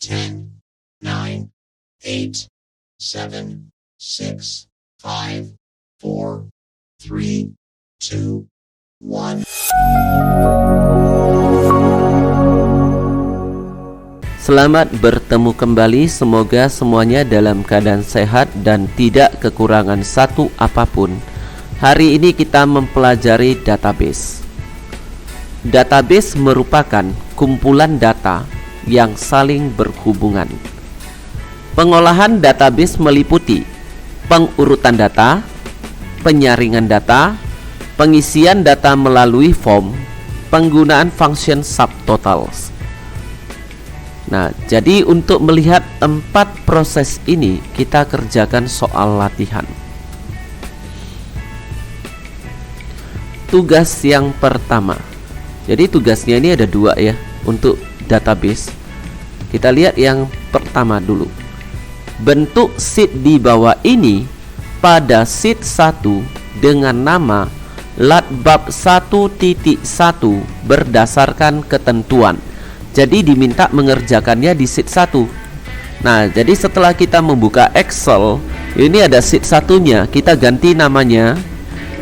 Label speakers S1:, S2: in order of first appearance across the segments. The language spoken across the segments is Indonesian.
S1: 10, 9, 8, 7, 6, 5, 4, 3, 2, 1.
S2: Selamat bertemu kembali, semoga semuanya dalam keadaan sehat dan tidak kekurangan satu apapun. Hari ini kita mempelajari database. Database merupakan kumpulan data yang saling berhubungan. Pengolahan database meliputi pengurutan data, penyaringan data, pengisian data melalui form, penggunaan function subtotals. Nah, jadi untuk melihat 4 proses ini kita kerjakan soal latihan. Tugas yang pertama. Jadi tugasnya ini ada 2 ya untuk database. Kita lihat yang pertama dulu. Bentuk sheet di bawah ini pada sheet 1 dengan nama latbab 1.1 berdasarkan ketentuan. Jadi diminta mengerjakannya di sheet 1. Nah, jadi setelah kita membuka Excel, ini ada sheet 1-nya, kita ganti namanya.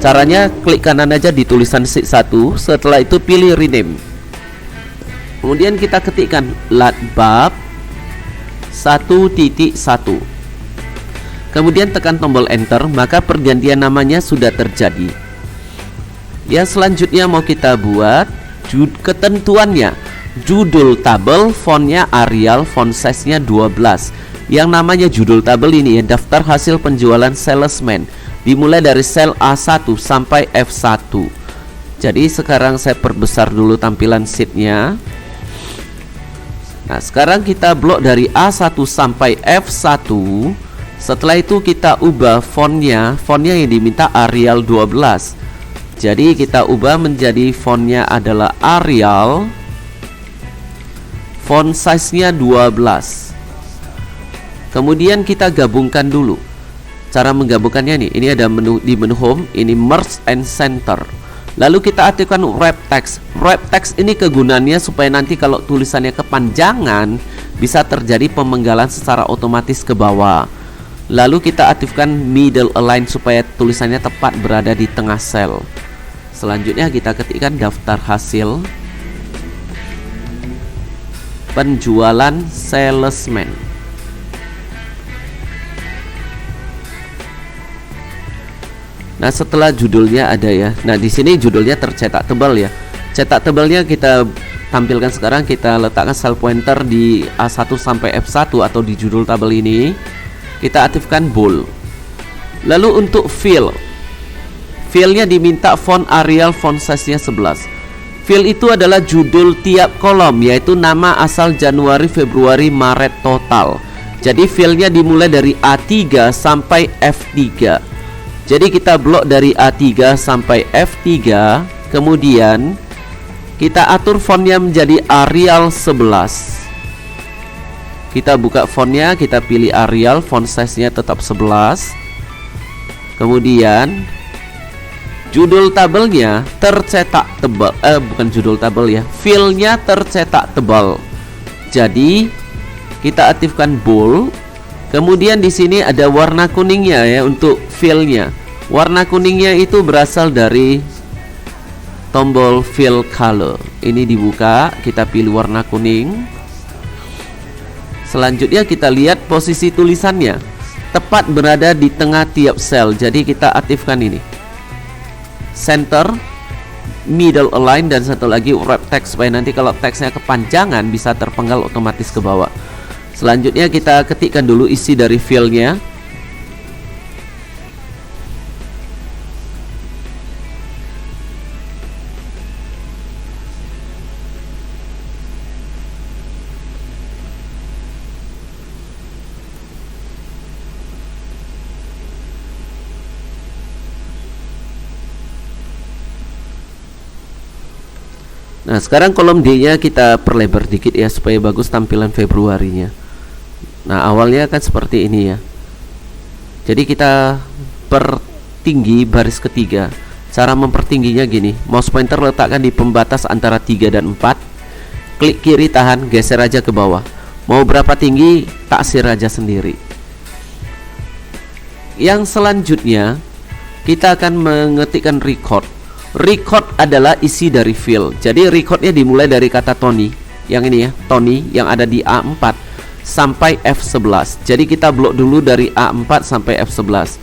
S2: Caranya klik kanan aja di tulisan sheet 1, setelah itu pilih rename. Kemudian kita ketikkan latbab 1.1. Kemudian tekan tombol enter, maka pergantian namanya sudah terjadi. Yang selanjutnya mau kita buat ketentuannya. Judul tabel, fontnya Arial, font size-nya 12. Yang namanya judul tabel ini ya, daftar hasil penjualan salesman, dimulai dari sel A1 sampai F1. Jadi sekarang saya perbesar dulu tampilan sheet-nya. Nah, sekarang kita blok dari A1 sampai F1. Setelah itu kita ubah fontnya yang diminta Arial 12. Jadi kita ubah menjadi fontnya adalah Arial, font size-nya 12. Kemudian kita gabungkan dulu. Cara menggabungkannya nih, ini ada menu di menu home, ini merge and center. Lalu kita aktifkan wrap text. Wrap text ini kegunaannya supaya nanti kalau tulisannya kepanjangan bisa terjadi pemenggalan secara otomatis ke bawah. Lalu kita aktifkan middle align supaya tulisannya tepat berada di tengah sel. Selanjutnya kita ketikkan daftar hasil penjualan salesman. Nah, setelah judulnya ada ya. Nah, di sini judulnya tercetak tebal ya. Cetak tebalnya kita tampilkan sekarang, kita letakkan sel pointer di A1 sampai F1 atau di judul tabel ini. Kita aktifkan bold. Lalu untuk fill-nya diminta font Arial, font size-nya 11. Fill itu adalah judul tiap kolom, yaitu nama, asal, Januari, Februari, Maret total. Jadi fill-nya dimulai dari A3 sampai F3. Jadi kita blok dari A3 sampai F3. Kemudian kita atur fontnya menjadi Arial 11. Kita buka fontnya, kita pilih Arial, font size-nya tetap 11. Kemudian judul tabelnya tercetak tebal, bukan judul tabel ya, fill-nya tercetak tebal. Jadi kita aktifkan bold. Kemudian di sini ada warna kuningnya ya untuk fill-nya. Warna kuningnya itu berasal dari tombol fill color. Ini dibuka, kita pilih warna kuning. Selanjutnya kita lihat posisi tulisannya tepat berada di tengah tiap sel. Jadi kita aktifkan ini center, middle align, dan satu lagi wrap text supaya nanti kalau teksnya kepanjangan bisa terpenggal otomatis ke bawah. Selanjutnya kita ketikkan dulu isi dari fill-nya. Nah, sekarang kolom D-nya kita perlebar dikit ya supaya bagus tampilan Februarinya. Nah, awalnya kan seperti ini ya. Jadi kita pertinggi baris ketiga. Cara mempertingginya gini, mouse pointer letakkan di pembatas antara 3 dan 4. Klik kiri tahan, geser aja ke bawah. Mau berapa tinggi, taksir aja sendiri. Yang selanjutnya kita akan mengetikkan record. Record adalah isi dari file. Jadi recordnya dimulai dari kata Tony, yang ini ya, Tony yang ada di A4 sampai F11. Jadi kita blok dulu dari A4 sampai F11.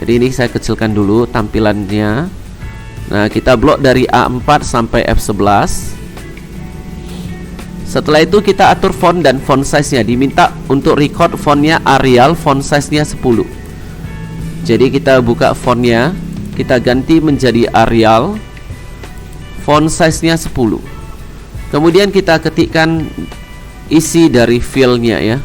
S2: Jadi ini saya kecilkan dulu tampilannya. Nah, kita blok dari A4 sampai F11. Setelah itu kita atur font dan font size-nya. Diminta untuk record fontnya Arial, font size-nya 10. Jadi kita buka fontnya, kita ganti menjadi Arial, font size-nya 10. Kemudian kita ketikkan isi dari file-nya ya.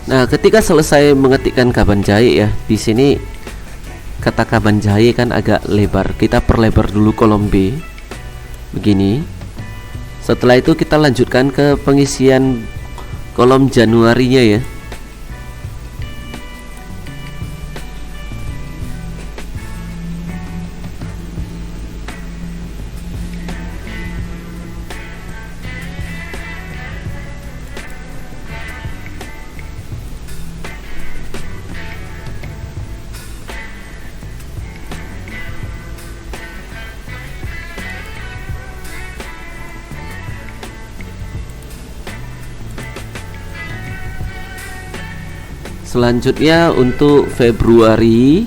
S2: Nah, ketika selesai mengetikkan Kabanjahe ya, di sini kata Kabanjahe kan agak lebar. Kita perlebar dulu kolom B. Begini. Setelah itu kita lanjutkan ke pengisian kolom Januarinya ya. Selanjutnya untuk Februari,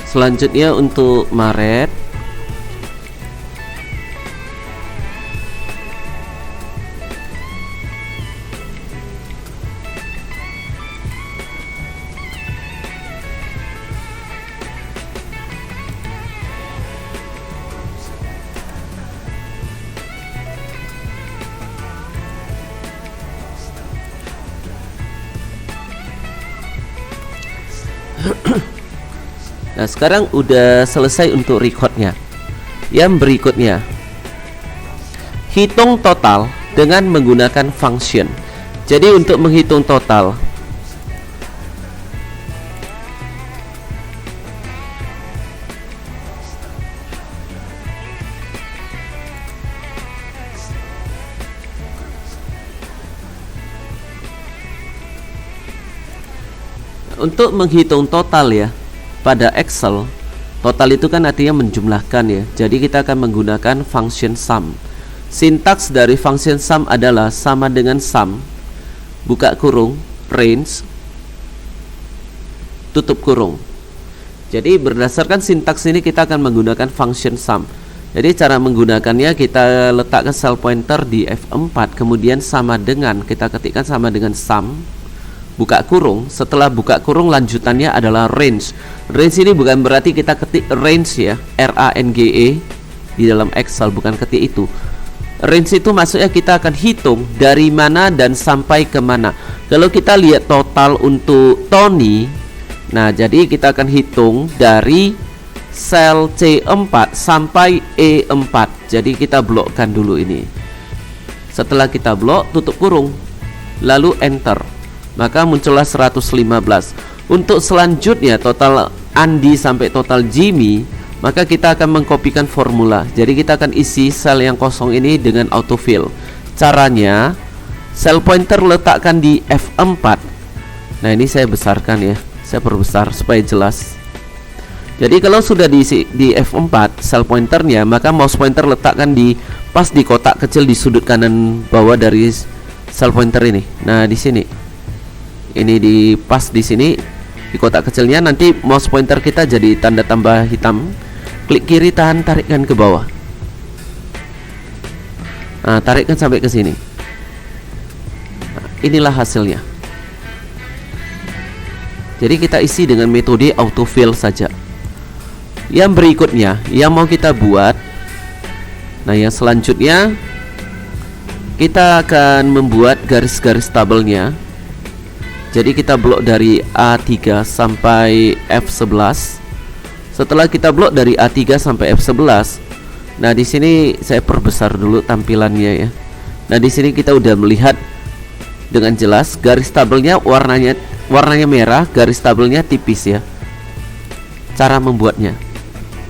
S2: selanjutnya untuk Maret, nah sekarang udah selesai untuk recordnya. Yang berikutnya, hitung total dengan menggunakan function. Jadi untuk menghitung total, untuk menghitung total ya, pada Excel, total itu kan artinya menjumlahkan ya. Jadi kita akan menggunakan function sum. Sintaks dari function sum adalah sama dengan sum, buka kurung, range, tutup kurung. Jadi berdasarkan sintaks ini kita akan menggunakan function sum. Jadi cara menggunakannya, kita letakkan cell pointer di F4, kemudian sama dengan, kita ketikkan sama dengan sum, buka kurung. Setelah buka kurung lanjutannya adalah range. Range ini bukan berarti kita ketik range ya, RANGE di dalam Excel, bukan ketik itu. Range itu maksudnya kita akan hitung dari mana dan sampai ke mana. Kalau kita lihat total untuk Tony, nah jadi kita akan hitung dari sel C4 sampai E4. Jadi kita blokkan dulu ini. Setelah kita blok, tutup kurung, lalu enter, maka muncullah 115. Untuk selanjutnya total Andi sampai total Jimmy, maka kita akan mengkopikan formula. Jadi kita akan isi sel yang kosong ini dengan autofill. Caranya, sel pointer letakkan di F4. Nah, ini saya besarkan ya, saya perbesar supaya jelas. Jadi kalau sudah diisi di F4 sel pointernya, maka mouse pointer letakkan di pas di kotak kecil di sudut kanan bawah dari sel pointer ini. Nah, di sini. Ini di pas di sini di kotak kecilnya, nanti mouse pointer kita jadi tanda tambah hitam. Klik kiri, tahan, tarikkan ke bawah. Nah, tarikkan sampai ke sini. Nah, inilah hasilnya. Jadi kita isi dengan metode autofill saja. Yang berikutnya yang mau kita buat, nah yang selanjutnya kita akan membuat garis-garis tabelnya. Jadi kita blok dari A3 sampai F11. Setelah kita blok dari A3 sampai F11, nah di sini saya perbesar dulu tampilannya ya. Nah di sini kita udah melihat dengan jelas garis tabelnya warnanya merah, garis tabelnya tipis ya. Cara membuatnya,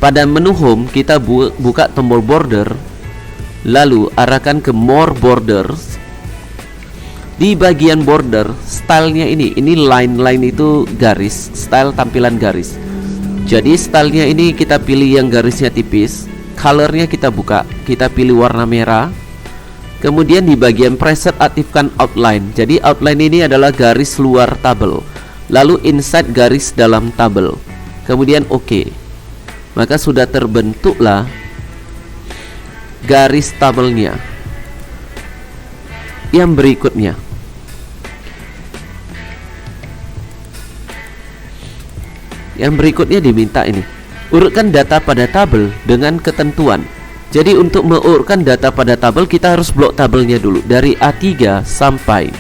S2: pada menu home kita buka tombol border, lalu arahkan ke more borders. Di bagian border, stylenya ini line itu garis, style tampilan garis. Jadi stylenya ini kita pilih yang garisnya tipis, colornya kita buka, kita pilih warna merah. Kemudian di bagian preset aktifkan outline. Jadi outline ini adalah garis luar tabel, lalu inside garis dalam tabel. Kemudian OK. Maka sudah terbentuklah garis tabelnya. Yang berikutnya, diminta ini, urutkan data pada tabel dengan ketentuan. Jadi untuk mengurutkan data pada tabel, kita harus blok tabelnya dulu dari A3 sampai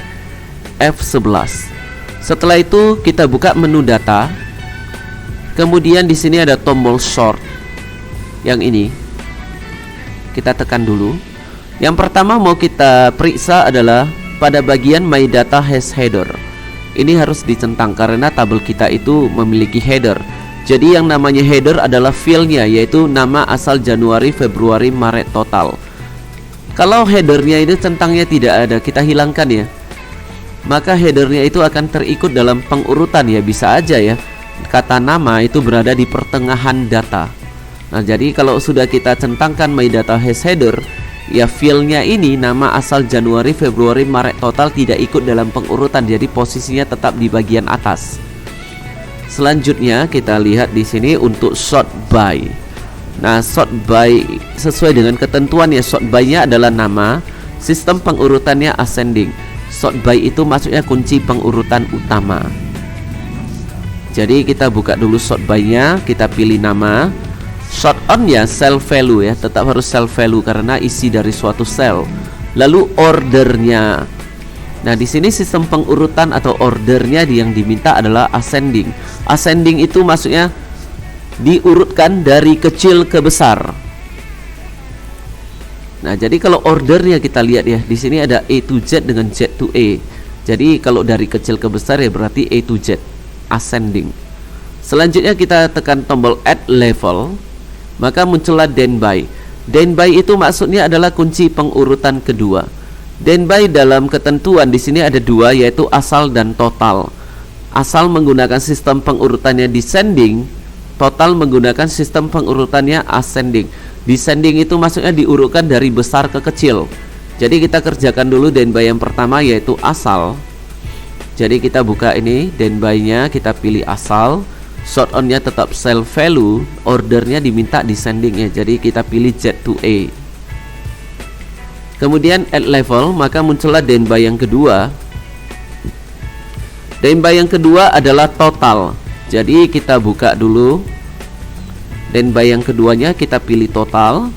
S2: F11. Setelah itu kita buka menu data. Kemudian di sini ada tombol sort. Yang ini kita tekan dulu. Yang pertama mau kita periksa adalah pada bagian my data has header. Ini harus dicentang karena tabel kita itu memiliki header. Jadi yang namanya header adalah filenya, yaitu nama asal Januari, Februari, Maret total. Kalau headernya itu centangnya tidak ada, kita hilangkan ya, maka headernya itu akan terikut dalam pengurutan ya. Bisa aja ya kata nama itu berada di pertengahan data. Nah jadi kalau sudah kita centangkan my data has header, ya filenya ini nama asal Januari, Februari, Maret total tidak ikut dalam pengurutan, jadi posisinya tetap di bagian atas. Selanjutnya kita lihat di sini untuk sort by. Nah sort by sesuai dengan ketentuan ya, sort by-nya adalah nama, sistem pengurutannya ascending. Sort by itu maksudnya kunci pengurutan utama. Jadi kita buka dulu sort by-nya, kita pilih nama. Sort on ya cell value ya, tetap harus cell value karena isi dari suatu sel. Lalu ordernya. Nah di sini sistem pengurutan atau ordernya yang diminta adalah ascending. Ascending itu maksudnya diurutkan dari kecil ke besar. Nah jadi kalau ordernya kita lihat ya, di sini ada A to Z dengan Z to A. Jadi kalau dari kecil ke besar ya berarti A to Z, ascending. Selanjutnya kita tekan tombol add level. Maka muncullah then by. Then by itu maksudnya adalah kunci pengurutan kedua. Then by dalam ketentuan di sini ada dua, yaitu asal dan total. Asal menggunakan sistem pengurutannya descending, total menggunakan sistem pengurutannya ascending. Descending itu maksudnya diurutkan dari besar ke kecil. Jadi kita kerjakan dulu then by yang pertama, yaitu asal. Jadi kita buka ini then by-nya, kita pilih asal. Sort on-nya tetap cell value, ordernya diminta descending ya. Jadi kita pilih Z to A. Kemudian add level, maka muncullah then by yang kedua. Then by yang kedua adalah total. Jadi kita buka dulu then by yang keduanya, kita pilih total.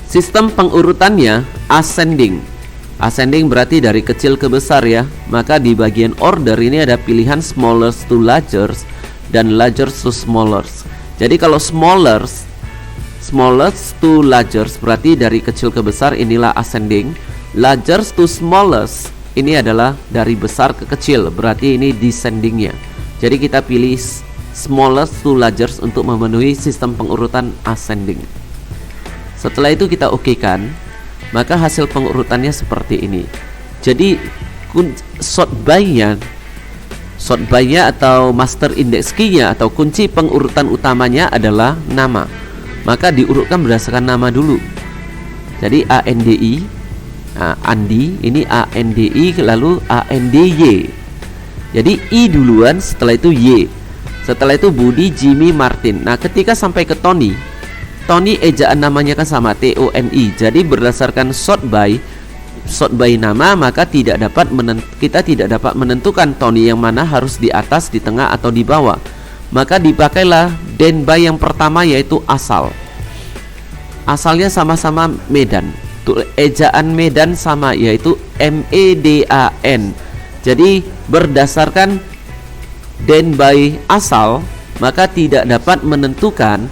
S2: Sistem pengurutannya ascending. Ascending berarti dari kecil ke besar ya. Maka di bagian order ini ada pilihan smallest to largest dan largest to smallest. Jadi kalau smallest to largest berarti dari kecil ke besar, inilah ascending. Largest to smallest ini adalah dari besar ke kecil, berarti ini descendingnya. Jadi kita pilih smallest to largest untuk memenuhi sistem pengurutan ascending. Setelah itu kita okekan, maka hasil pengurutannya seperti ini. Jadi sort by-nya atau master index key-nya atau kunci pengurutan utamanya adalah nama. Maka diurutkan berdasarkan nama dulu. Jadi ANDI, Andi, ini ANDI lalu ANDY. Jadi I duluan, setelah itu Y. Setelah itu Budi, Jimmy, Martin. Nah, ketika sampai ke Tony ejaan namanya kan sama, TONI. Jadi berdasarkan sort by nama, maka kita tidak dapat menentukan Tony yang mana harus di atas, di tengah, atau di bawah. Maka dipakailah then by yang pertama, yaitu asal. Asalnya sama-sama Medan. Ejaan Medan sama, yaitu MEDAN. Jadi berdasarkan then by asal, maka tidak dapat menentukan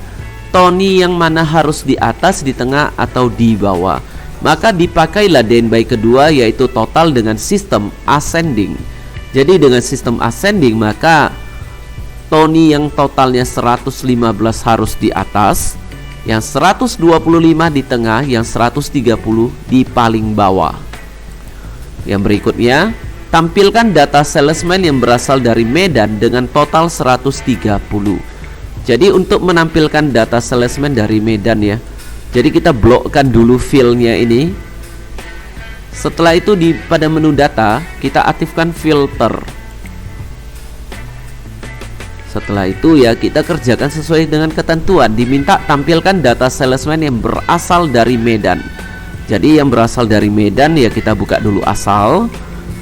S2: Tony yang mana harus di atas, di tengah, atau di bawah. Maka dipakailah then by kedua, yaitu total dengan sistem ascending. Jadi dengan sistem ascending, maka Tony yang totalnya 115 harus di atas, yang 125 di tengah, yang 130 di paling bawah. Yang berikutnya, tampilkan data salesman yang berasal dari Medan dengan total 130. Jadi untuk menampilkan data salesman dari Medan ya, jadi kita blokkan dulu filenya ini. Setelah itu pada menu data kita aktifkan filter. Setelah itu ya kita kerjakan sesuai dengan ketentuan. Diminta tampilkan data salesman yang berasal dari Medan. Jadi yang berasal dari Medan ya kita buka dulu asal.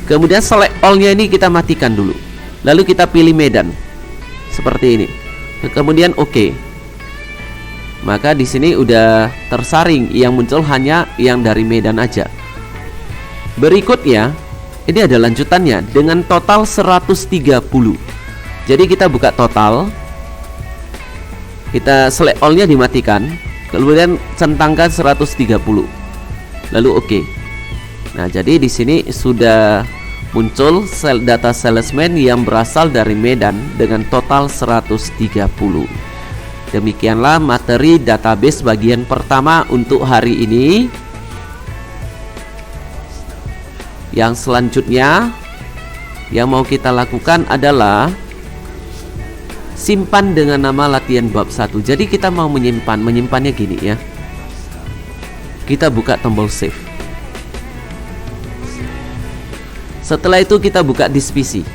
S2: Kemudian select all-nya ini kita matikan dulu. Lalu kita pilih Medan. Seperti ini. Kemudian oke. Maka di sini udah tersaring, yang muncul hanya yang dari Medan aja. Berikutnya, ini ada lanjutannya dengan total 130. Jadi kita buka total, kita select all-nya dimatikan, kemudian centangkan 130. Lalu oke. Nah, jadi di sini sudah muncul data salesman yang berasal dari Medan dengan total 130. Demikianlah materi database bagian pertama untuk hari ini. Yang selanjutnya yang mau kita lakukan adalah simpan dengan nama latihan bab 1. Jadi kita mau menyimpannya gini ya. Kita buka tombol save. Setelah itu kita buka disk PC.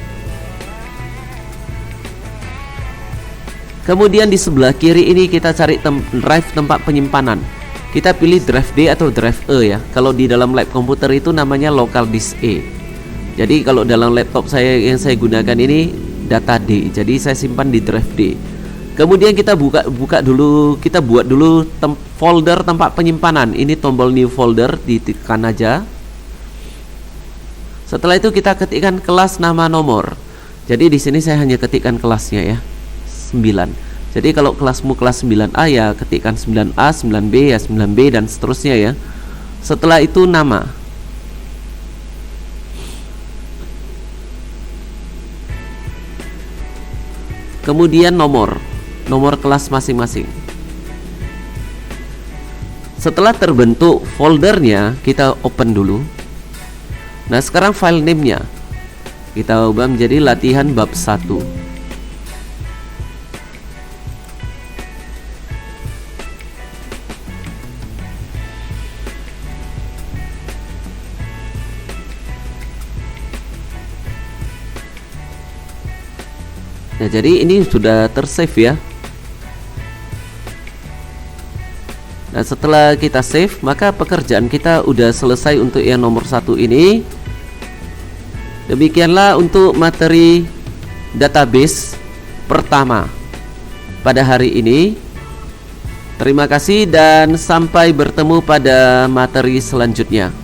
S2: Kemudian di sebelah kiri ini kita cari drive tempat penyimpanan. Kita pilih drive D atau drive E ya. Kalau di dalam lab komputer itu namanya local disk E. Jadi kalau dalam laptop saya yang saya gunakan ini data D. Jadi saya simpan di drive D. Kemudian kita buka dulu, kita buat dulu folder tempat penyimpanan. Ini tombol new folder, ditekan aja. Setelah itu kita ketikkan kelas, nama, nomor. Jadi di sini saya hanya ketikkan kelasnya ya. 9. Jadi kalau kelasmu kelas 9A ya ketikkan 9A, 9B ya 9B dan seterusnya ya. Setelah itu nama. Kemudian nomor kelas masing-masing. Setelah terbentuk foldernya, kita open dulu. Nah, sekarang file name-nya kita ubah menjadi latihan bab 1. Nah, jadi ini sudah tersave ya. Nah, setelah kita save, maka pekerjaan kita udah selesai untuk yang nomor 1 ini. Demikianlah untuk materi database pertama pada hari ini. Terima kasih dan sampai bertemu pada materi selanjutnya.